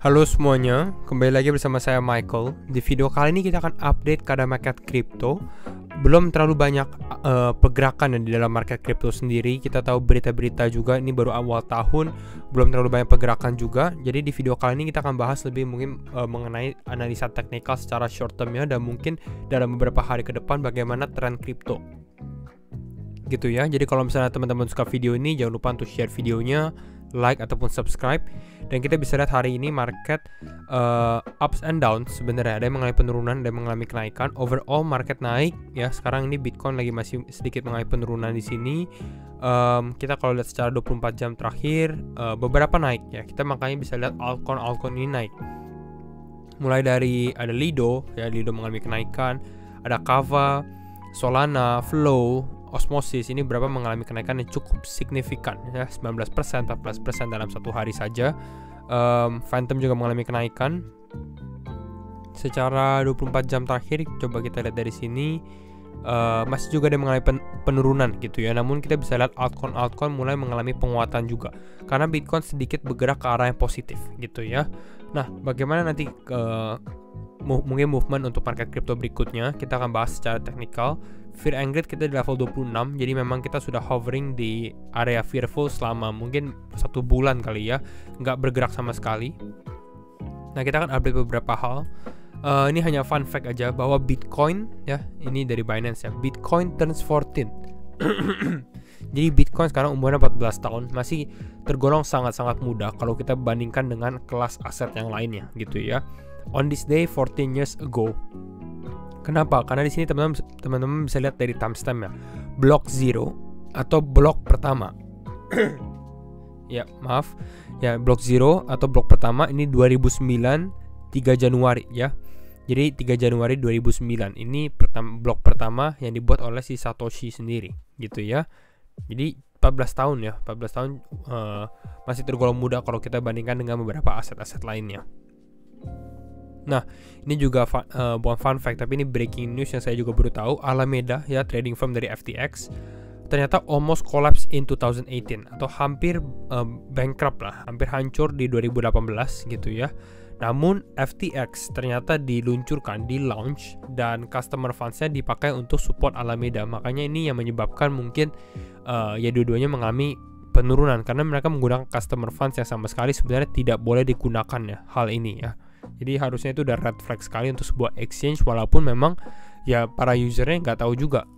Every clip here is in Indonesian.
Halo semuanya, kembali lagi bersama saya Michael. Di video kali ini kita akan update keadaan market kripto. Belum terlalu banyak pergerakan di dalam market kripto sendiri. Kita tahu berita-berita juga, ini baru awal tahun, belum terlalu banyak pergerakan juga. Jadi di video kali ini kita akan bahas lebih mungkin mengenai analisa teknikal secara short term-nya, dan mungkin dalam beberapa hari ke depan bagaimana tren kripto. Gitu ya. Jadi kalau misalnya teman-teman suka video ini, jangan lupa untuk share videonya, like ataupun subscribe. Dan kita bisa lihat hari ini market ups and downs sebenarnya. Ada yang mengalami penurunan, ada yang mengalami kenaikan. Overall market naik ya. Sekarang ini Bitcoin lagi masih sedikit mengalami penurunan di sini. Kita kalau lihat secara 24 jam terakhir beberapa naik ya. Kita makanya bisa lihat altcoin ini naik. Mulai dari ada Lido ya, Lido mengalami kenaikan, ada Kava, Solana, Flow, Osmosis, ini berapa mengalami kenaikan yang cukup signifikan ya, 19%, 14% dalam satu hari saja. Phantom juga mengalami kenaikan secara 24 jam terakhir. Coba kita lihat dari sini, masih juga ada mengalami penurunan gitu ya. Namun kita bisa lihat altcoin mulai mengalami penguatan juga, karena Bitcoin sedikit bergerak ke arah yang positif gitu ya. Nah, bagaimana nanti mungkin movement untuk market crypto berikutnya, kita akan bahas secara teknikal. Fear and Greed kita di level 26, jadi memang kita sudah hovering di area fearful selama mungkin 1 bulan kali ya, nggak bergerak sama sekali. Nah, kita akan update beberapa hal. Ini hanya fun fact aja bahwa Bitcoin ya, ini dari Binance ya, Bitcoin turns 14. Jadi Bitcoin sekarang umurnya 14 tahun, masih tergolong sangat-sangat muda kalau kita bandingkan dengan kelas aset yang lainnya gitu ya. On this day 14 years ago. Kenapa? Karena di sini teman-teman bisa lihat dari timestamp ya. Block 0 atau blok pertama. Ya, maaf. Ya, blok 0 atau blok pertama ini 2009 3 Januari ya. Jadi 3 Januari 2009 ini blok pertama yang dibuat oleh si Satoshi sendiri gitu ya. Jadi 14 tahun ya. 14 tahun masih tergolong muda kalau kita bandingkan dengan beberapa aset-aset lainnya. Nah, ini juga bukan fun fact, tapi ini breaking news yang saya juga baru tahu. Alameda ya, trading firm dari FTX, ternyata almost collapse in 2018 atau hampir bankrupt lah, hampir hancur di 2018 gitu ya. Namun FTX ternyata diluncurkan, di launch, dan customer funds-nya dipakai untuk support Alameda. Makanya ini yang menyebabkan mungkin ya dua-duanya mengalami penurunan, karena mereka menggunakan customer funds yang sama sekali sebenarnya tidak boleh digunakan ya, hal ini ya. Jadi harusnya itu udah red flag sekali untuk sebuah exchange, walaupun memang ya para usernya nggak tahu juga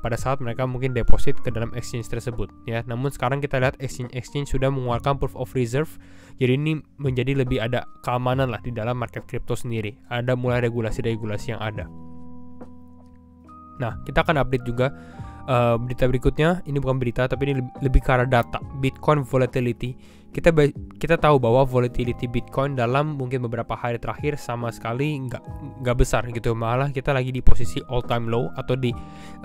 pada saat mereka mungkin deposit ke dalam exchange tersebut ya. Namun sekarang kita lihat exchange sudah mengeluarkan proof of reserve, jadi ini menjadi lebih ada keamanan lah di dalam market crypto sendiri. Ada mulai regulasi-regulasi yang ada. Nah, kita akan update juga berita berikutnya. Ini bukan berita, tapi ini lebih ke arah data Bitcoin volatility. Kita tahu bahwa volatility Bitcoin dalam mungkin beberapa hari terakhir sama sekali nggak besar gitu. Malah kita lagi di posisi all time low atau di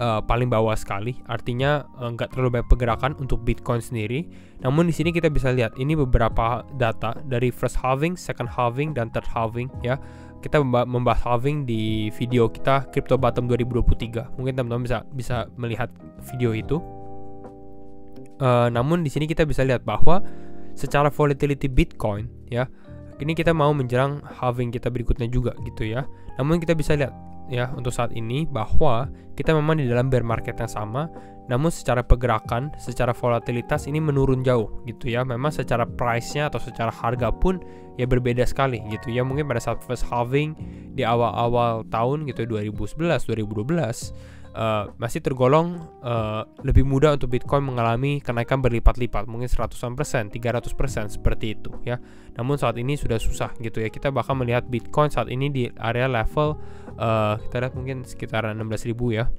paling bawah sekali. Artinya nggak terlalu banyak pergerakan untuk Bitcoin sendiri. Namun di sini kita bisa lihat ini beberapa data dari first halving, second halving, dan third halving ya. Kita membahas halving di video kita Crypto Bottom 2023. Mungkin teman-teman bisa melihat video itu. Namun di sini kita bisa lihat bahwa secara volatility Bitcoin ya, ini kita mau menjelang halving kita berikutnya juga gitu ya. Namun kita bisa lihat ya untuk saat ini bahwa kita memang di dalam bear market yang sama, namun secara pergerakan, secara volatilitas ini menurun jauh gitu ya. Memang secara price-nya atau secara harga pun ya berbeda sekali gitu ya. Mungkin pada saat first halving di awal-awal tahun gitu 2011, 2012 masih tergolong lebih mudah untuk Bitcoin mengalami kenaikan berlipat-lipat, mungkin 100%, 300% seperti itu ya. Namun saat ini sudah susah gitu ya. Kita bahkan melihat Bitcoin saat ini di area level kita lihat mungkin sekitar 16.000 ya.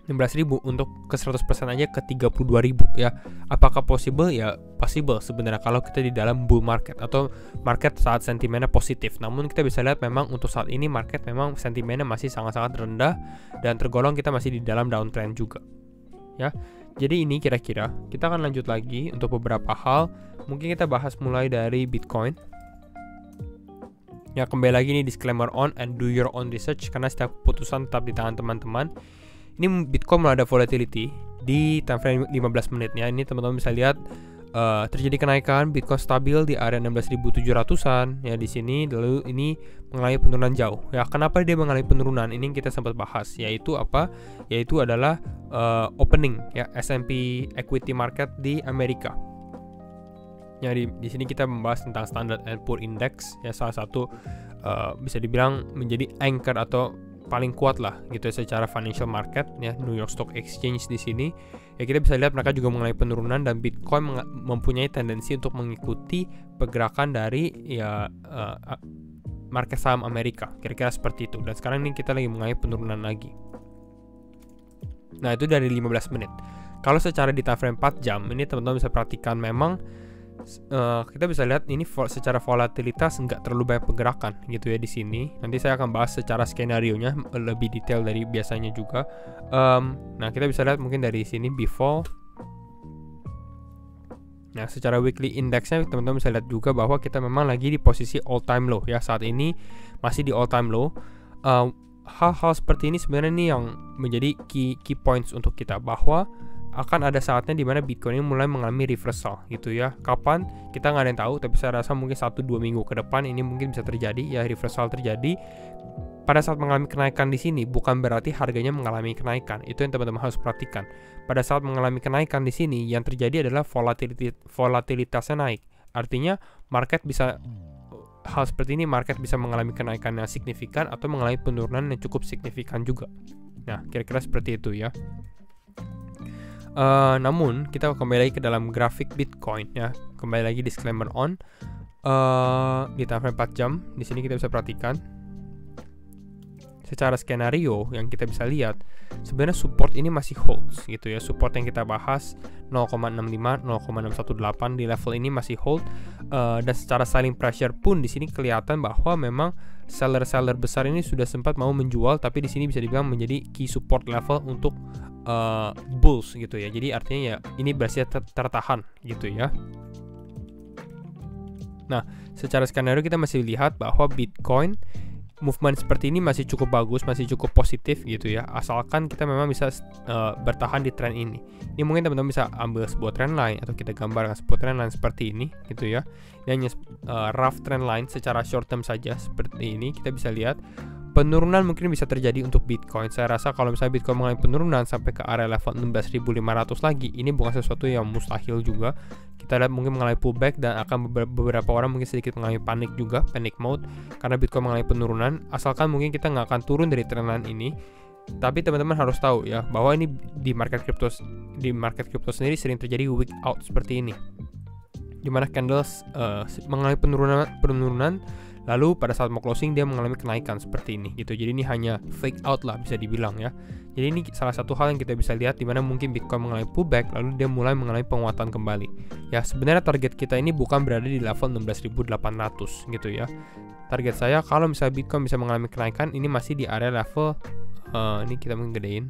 16.000 untuk ke 100% aja ke 32.000 ya. Apakah possible? Ya possible sebenarnya kalau kita di dalam bull market atau market saat sentimennya positif. Namun kita bisa lihat memang untuk saat ini market memang sentimennya masih sangat-sangat rendah dan tergolong kita masih di dalam downtrend juga ya. Jadi ini kira-kira kita akan lanjut lagi untuk beberapa hal. Mungkin kita bahas mulai dari Bitcoin. Ya, kembali lagi nih disclaimer on and do your own research, karena setiap keputusan tetap di tangan teman-teman. Ini Bitcoin mulai ada volatility di time frame 15 menitnya. Ini teman-teman bisa lihat terjadi kenaikan, Bitcoin stabil di area 16.700-an ya di sini, lalu ini mengalami penurunan jauh. Ya, kenapa dia mengalami penurunan? Ini kita sempat bahas, yaitu apa? Yaitu adalah opening ya S&P equity market di Amerika. Ya, di sini kita membahas tentang Standard & Poor's Index ya, salah satu bisa dibilang menjadi anchor atau paling kuat lah gitu ya, secara financial market ya, New York Stock Exchange di sini. Ya, kita bisa lihat mereka juga mengalami penurunan dan Bitcoin mempunyai tendensi untuk mengikuti pergerakan dari ya market saham Amerika, kira-kira seperti itu. Dan sekarang ini kita lagi mengalami penurunan lagi. Nah, itu dari 15 menit. Kalau secara di time frame 4 jam, ini teman-teman bisa perhatikan memang kita bisa lihat ini secara volatilitas nggak terlalu banyak pergerakan gitu ya di sini. Nanti saya akan bahas secara skenario-nya lebih detail dari biasanya juga. Nah, kita bisa lihat mungkin dari sini before. Nah, secara weekly indexnya teman-teman bisa lihat juga bahwa kita memang lagi di posisi all time low ya, saat ini masih di all time low. Hal-hal seperti ini sebenarnya nih yang menjadi key points untuk kita, bahwa akan ada saatnya di mana Bitcoin ini mulai mengalami reversal gitu ya. Kapan? Kita nggak ada yang tahu, tapi saya rasa mungkin 1-2 minggu ke depan ini mungkin bisa terjadi ya, reversal terjadi. Pada saat mengalami kenaikan di sini bukan berarti harganya mengalami kenaikan. Itu yang teman-teman harus perhatikan. Pada saat mengalami kenaikan di sini yang terjadi adalah volatilitasnya naik. Artinya market bisa hal seperti ini, market bisa mengalami kenaikan yang signifikan atau mengalami penurunan yang cukup signifikan juga. Nah, kira-kira seperti itu ya. Namun kita kembali lagi ke dalam grafik Bitcoin ya. Kembali lagi disclaimer on. Di time frame 4 jam di sini kita bisa perhatikan secara skenario yang kita bisa lihat sebenarnya support ini masih holds gitu ya. Support yang kita bahas 0,65, 0,618 di level ini masih hold, dan secara selling pressure pun di sini kelihatan bahwa memang seller-seller besar ini sudah sempat mau menjual, tapi di sini bisa dibilang menjadi key support level untuk bulls gitu ya. Jadi artinya ya ini berhasil tertahan gitu ya. Nah, secara skenario kita masih lihat bahwa Bitcoin movement seperti ini masih cukup bagus, masih cukup positif gitu ya, asalkan kita memang bisa bertahan di trend ini. Ini mungkin teman-teman bisa ambil sebuah trend line atau kita gambarkan sebuah trend line seperti ini gitu ya. Ini hanya rough trend line secara short term saja seperti ini. Kita bisa lihat penurunan mungkin bisa terjadi untuk Bitcoin. Saya rasa kalau misalnya Bitcoin mengalami penurunan sampai ke area level 16.500 lagi, ini bukan sesuatu yang mustahil juga. Kita lihat mungkin mengalami pullback dan akan beberapa orang mungkin sedikit mengalami panik juga, panic mode, karena Bitcoin mengalami penurunan. Asalkan mungkin kita nggak akan turun dari trendline ini. Tapi teman-teman harus tahu ya, bahwa ini di market crypto sendiri sering terjadi week out seperti ini, dimana candles mengalami penurunan, lalu pada saat mau closing dia mengalami kenaikan seperti ini gitu. Jadi ini hanya fake out lah bisa dibilang ya. Jadi ini salah satu hal yang kita bisa lihat, di mana mungkin Bitcoin mengalami pullback lalu dia mulai mengalami penguatan kembali. Ya, sebenarnya target kita ini bukan berada di level 16.800 gitu ya. Target saya kalau misalnya Bitcoin bisa mengalami kenaikan, ini masih di area level ini kita mungkin gedein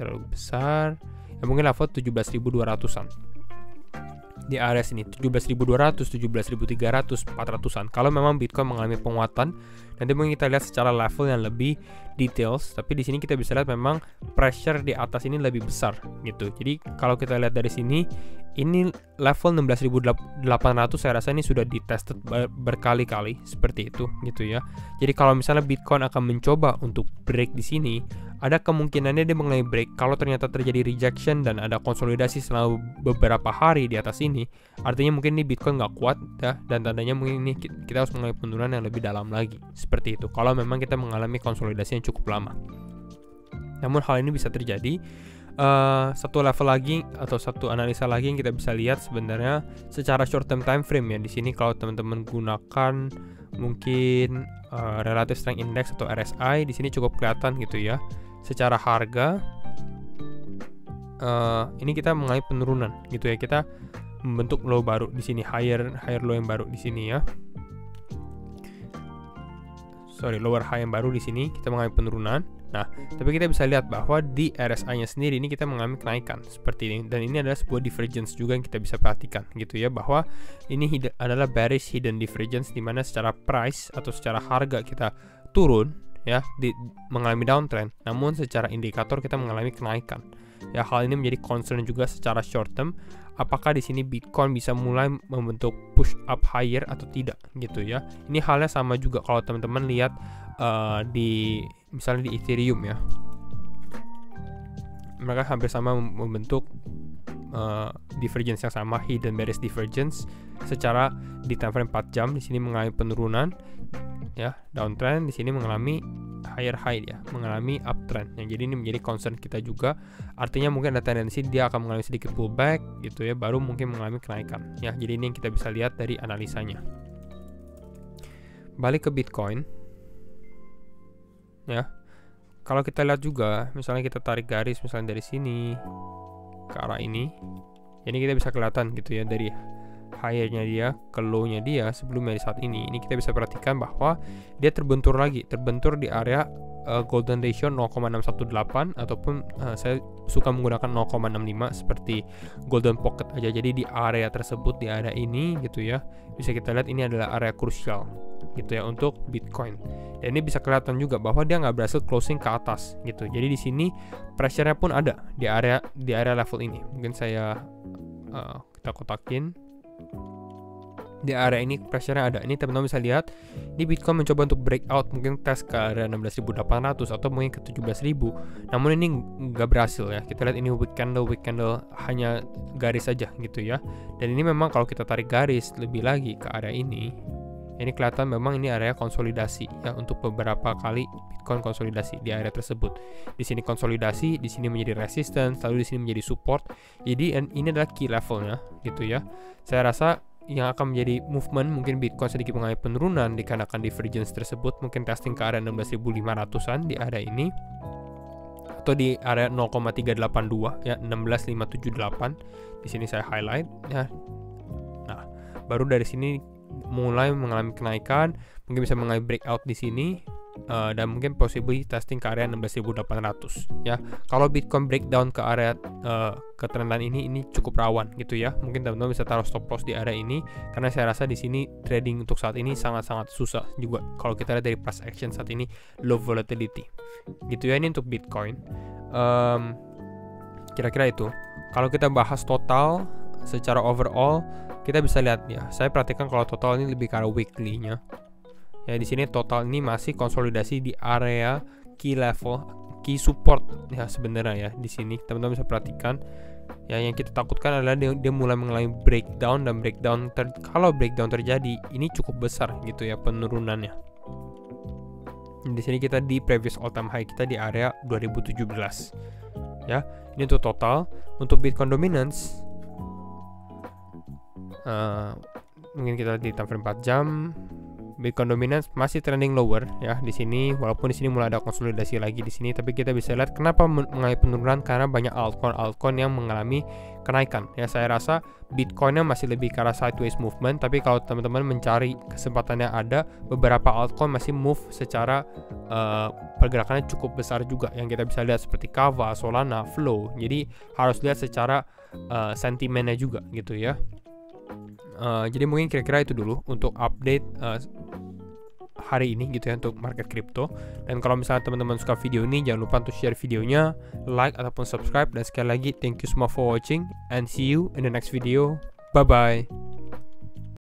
terlalu besar. Ya mungkin level 17.200-an. Di area sini 17.200, 17.300, 400-an. Kalau memang Bitcoin mengalami penguatan, nanti mungkin kita lihat secara level yang lebih details. Tapi di sini kita bisa lihat memang pressure di atas ini lebih besar gitu. Jadi kalau kita lihat dari sini, ini level 16.800 saya rasa ini sudah ditested berkali-kali seperti itu gitu ya. Jadi kalau misalnya Bitcoin akan mencoba untuk break di sini, ada kemungkinannya dia mengalami break. Kalau ternyata terjadi rejection dan ada konsolidasi selama beberapa hari di atas ini, artinya mungkin ini Bitcoin nggak kuat ya, dan tandanya mungkin ini kita harus mengalami penurunan yang lebih dalam lagi seperti itu. Kalau memang kita mengalami konsolidasi yang cukup lama. Namun hal ini bisa terjadi. Satu level lagi atau satu analisa lagi yang kita bisa lihat sebenarnya secara short term time frame ya. Di sini kalau teman-teman gunakan mungkin relative strength index atau RSI, di sini cukup kelihatan gitu ya. Secara harga ini kita mengalami penurunan gitu ya. Kita membentuk low baru di sini, higher low yang baru di sini ya. Lower high yang baru di sini kita mengalami penurunan. Nah, tapi kita bisa lihat bahwa di RSI-nya sendiri ini kita mengalami kenaikan seperti ini, dan ini adalah sebuah divergence juga yang kita bisa perhatikan gitu ya, bahwa ini adalah bearish hidden divergence, di mana secara price atau secara harga kita turun ya, mengalami downtrend, namun secara indikator kita mengalami kenaikan. Ya, hal ini menjadi concern juga secara short term. Apakah di sini Bitcoin bisa mulai membentuk push up higher atau tidak gitu ya. Ini halnya sama juga kalau teman-teman lihat di misalnya di Ethereum ya. Mereka hampir sama membentuk divergence yang sama, hidden bearish divergence secara di time frame 4 jam. Di sini mengalami penurunan ya, downtrend, di sini mengalami higher high ya, mengalami uptrend. Yang jadi ini menjadi concern kita juga. Artinya mungkin ada tendensi dia akan mengalami sedikit pullback gitu ya, baru mungkin mengalami kenaikan ya. Jadi ini yang kita bisa lihat dari analisanya. Balik ke Bitcoin ya. Kalau kita lihat juga, misalnya kita tarik garis misalnya dari sini ke arah ini, ini kita bisa kelihatan gitu ya, dari high-nya dia ke low-nya dia sebelumnya di saat ini. Ini kita bisa perhatikan bahwa dia terbentur di area golden ratio 0,618 ataupun saya suka menggunakan 0,65 seperti golden pocket aja. Jadi di area tersebut, di area ini gitu ya, bisa kita lihat ini adalah area krusial gitu ya untuk Bitcoin. Dan ini bisa kelihatan juga bahwa dia nggak berhasil closing ke atas gitu. Jadi di sini pressure-nya pun ada di area level ini. Mungkin saya kita kotakin. Di area ini pressure-nya ada. Ini teman-teman bisa lihat di Bitcoin mencoba untuk breakout, mungkin tes ke area 16.800 atau mungkin ke 17.000. Namun ini nggak berhasil ya. Kita lihat ini week candle hanya garis saja gitu ya. Dan ini memang kalau kita tarik garis lebih lagi ke area ini kelihatan memang ini area konsolidasi ya, untuk beberapa kali Bitcoin konsolidasi di area tersebut. Di sini konsolidasi, di sini menjadi resistance, lalu di sini menjadi support. Jadi ini adalah key levelnya gitu ya. Saya rasa yang akan menjadi movement mungkin Bitcoin sedikit mengalami penurunan dikarenakan divergence tersebut, mungkin testing ke area 16.500-an di area ini atau di area 0,382 ya, 16.578. Di sini saya highlight ya. Nah, baru dari sini mulai mengalami kenaikan, mungkin bisa mengalami breakout di sini dan mungkin possibly testing ke area 16.800 ya. Kalau Bitcoin breakdown ke area ketrendan ini cukup rawan gitu ya. Mungkin teman-teman bisa taruh stop loss di area ini karena saya rasa di sini trading untuk saat ini sangat-sangat susah juga. Kalau kita lihat dari price action saat ini low volatility gitu ya. Ini untuk Bitcoin. Kira-kira itu. Kalau kita bahas total secara overall, kita bisa lihat ya. Saya perhatikan kalau total ini lebih ke arah weekly-nya. Ya, di sini total ini masih konsolidasi di area key level, key support ya sebenarnya ya. Di sini teman-teman bisa perhatikan ya, yang kita takutkan adalah dia mulai mengalami breakdown, dan kalau breakdown terjadi ini cukup besar gitu ya penurunannya. Di sini kita di previous all time high kita di area 2017 ya. Ini untuk total. Untuk Bitcoin dominance mungkin kita di time frame 4 jam, Bitcoin dominance masih trending lower ya di sini, walaupun di sini mulai ada konsolidasi lagi di sini, tapi kita bisa lihat kenapa mengalami penurunan karena banyak altcoin yang mengalami kenaikan ya. Saya rasa Bitcoinnya masih lebih ke arah sideways movement, tapi kalau teman-teman mencari kesempatan yang ada, beberapa altcoin masih move secara pergerakannya cukup besar juga, yang kita bisa lihat seperti Kava, Solana, Flow. Jadi harus lihat secara sentimennya juga gitu ya. Jadi mungkin kira-kira itu dulu untuk update hari ini gitu ya untuk market crypto. Dan kalau misalnya teman-teman suka video ini, jangan lupa untuk share videonya, like ataupun subscribe. Dan sekali lagi thank you semua for watching and see you in the next video. Bye bye.